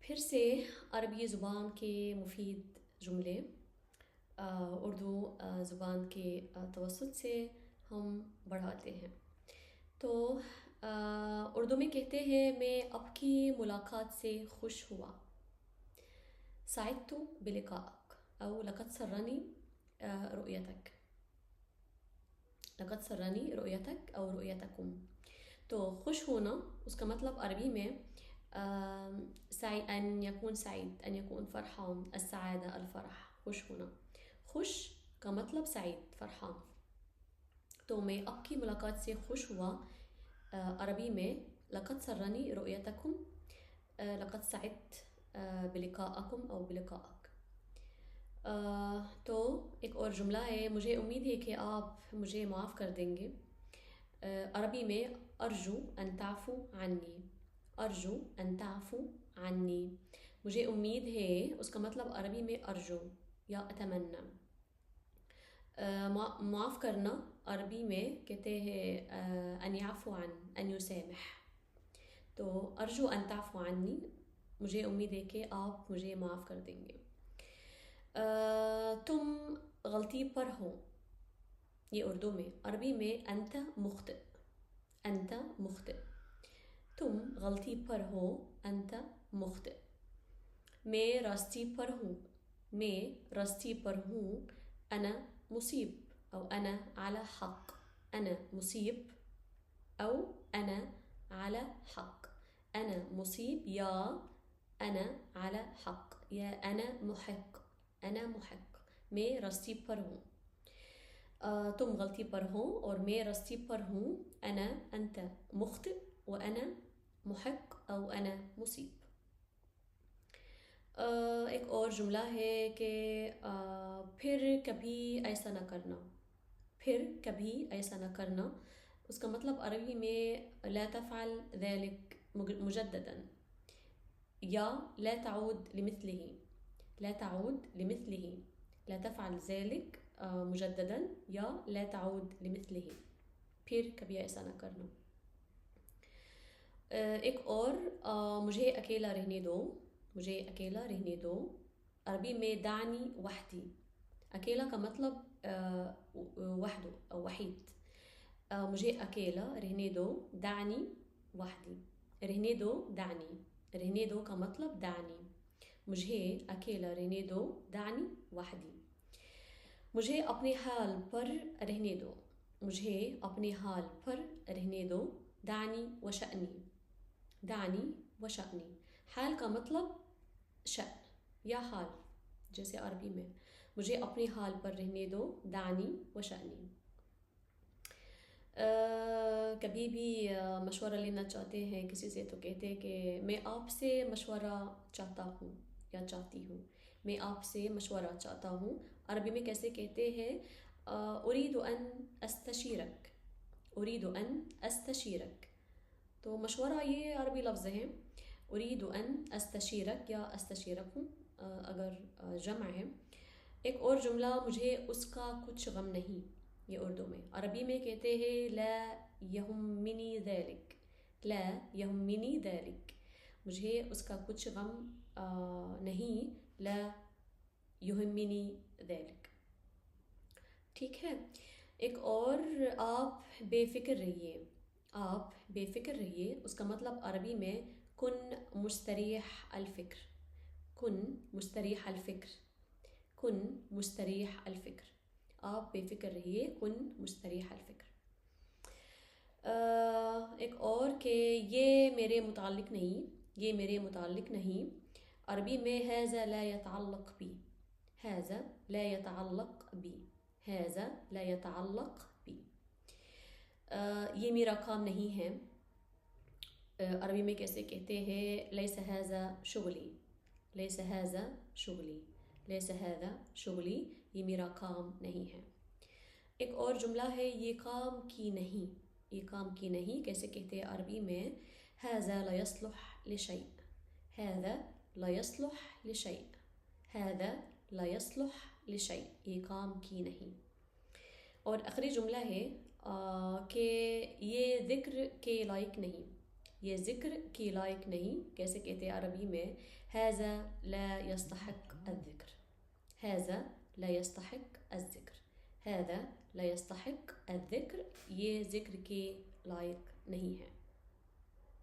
پھر سے عربی زبان کے مفید جملے اردو زبان کے توسط سے ہم بڑھاتے ہیں. تو اردو میں کہتے ہیں میں اب کی ملاقات سے خوش ہوا. سعدت بلقائك أو لقد سرني رؤيتك. لقد سرني رؤيتك أو رؤيتكم. تو خوش ہونا اس کا مطلب عربی میں أن يكون سعيد، أن يكون فرحان، السعادة، الفرح، خوش ہونا. خوش کا مطلب سعید، فرحان. تو میں اب کی ملاقات سے خوش ہوا عربی میں لقد سرني رؤيتكم، لقد سعدت بلقائكم أو بلقائك. تو ایک اور جملہ ہے، مجھے امید ہے کہ آپ مجھے معاف کر دیں گے. عربی میں ارجو ان تعفو عنی، ارجو ان تعفو عنی، مجھے امید ہے، اس کا مطلب عربی میں ارجو یا اتمنى. معاف کرنا عربی میں کہتے ہیں ان یعفو عن، ان یسامح. تو ارجو ان تعفو عنی، مجھے امید ہے کہ آپ مجھے معاف کر دیں گے. تم غلطی پر ہو، یہ اردو میں. عربی میں انت مخطئ، انت مخطئ. تم غلطی پر ہو، انت مخطئ. میں راستی پر ہوں، میں راستی پر ہوں. انا مصیب او انا على حق، انا مصیب او انا على حق. انا مصیب یا انا على حق یا انا محق، انا محق. میں راستی پر ہوں. تم غلطی پر ہو اور میں راستی پر ہوں. انا انت مخطئ وانا محق او انا مصیب. ایک اور جملہ ہے کہ پھر کبھی ایسا نہ کرنا، پھر کبھی ایسا نہ کرنا. اس کا مطلب عربی میں لا تفعل ذلك مجددا یا لا تعود لمثله، لا تعود لمثله. لا تفعل ذلك مجددا یا لا تعود لمثله، پھر کبھی ایسا نہ کرنا. ایک اور مجھے اکیلا رہنے دو، مجھے اکیلا رہنے دو. عربی میں دعنی وحدی، اکیلا کا مطلب وحدو او وحید. مجھے اکیلا رہنے دو، دعنی وحدی. رہنے دو، دعنی، رہنے دو کا مطلب دعنی. مجھے اکیلا رہنے دو، دعنی وحدی. مجھے اپنے حال پر رہنے دو، مجھے اپنے حال پر رہنے دو. دعنی وشأنی، دعنی وشأنی. حال کا مطلب شأن یا حال، جیسے عربی میں مجھے اپنے حال پر رہنے دو، دعنی وشأنی. کبھی بھی مشورہ لینا چاہتے ہیں کسی سے تو کہتے ہیں کہ میں آپ سے مشورہ چاہتا ہوں یا چاہتی ہوں، میں آپ سے مشورہ چاہتا ہوں. عربی میں کیسے کہتے ہیں؟ اريد ان استشیرک، اريد ان استشیرک. تو مشورہ یہ عربی لفظ ہیں، اريد ان استشیرک یا استشیرکم اگر جمع ہے. ایک اور جملہ، مجھے اس کا کچھ غم نہیں، یہ اردو میں. عربی میں کہتے ہیں لا يهمني ذلك، لا يهمني ذلك، مجھے اس کا کچھ غم نہیں. لا يهمني ذلك. ٹھیک ہے. ایک اور، آپ بے فکر رہیے، آپ بے فکر رہیے. اس کا مطلب عربی میں کن مستریح الفکر، کن مستریح الفکر، کن مستریح الفکر. آپ بے فکر رہیے، کن مستریح الفکر. ایک اور کہ یہ میرے متعلق نہیں، یہ میرے متعلق نہیں. عربی میں هذا لا يتعلق بي، هذا لا يتعلق بي، هذا لا يتعلق بي. یہ میرا کام نہیں ہے. عربی میں کیسے کہتے ہیں؟ ليس هذا شغلی، ليس هذا شغلی، ليس هذا شغلی، یہ میرا کام نہیں ہے. ایک اور جملہ ہے، یہ کام کی نہیں، یہ کام کی نہیں. کیسے کہتے ہیں عربی میں؟ هذا لا يصلح لشيء، هذا لا يصلح لشيء، هذا لا يصلح لشيء، یہ کام کی نہیں. اور آخری جملہ ہے کہ یہ ذکر کے لائق نہیں، یہ ذکر کی لائق نہیں. کیسے کہتے ہیں عربی میں؟ هذا لا يستحق الذکر. هذا لا يستحق الذکر. هذا لا يستحق الذکر. یہ ذکر کے لائق نہیں ہے.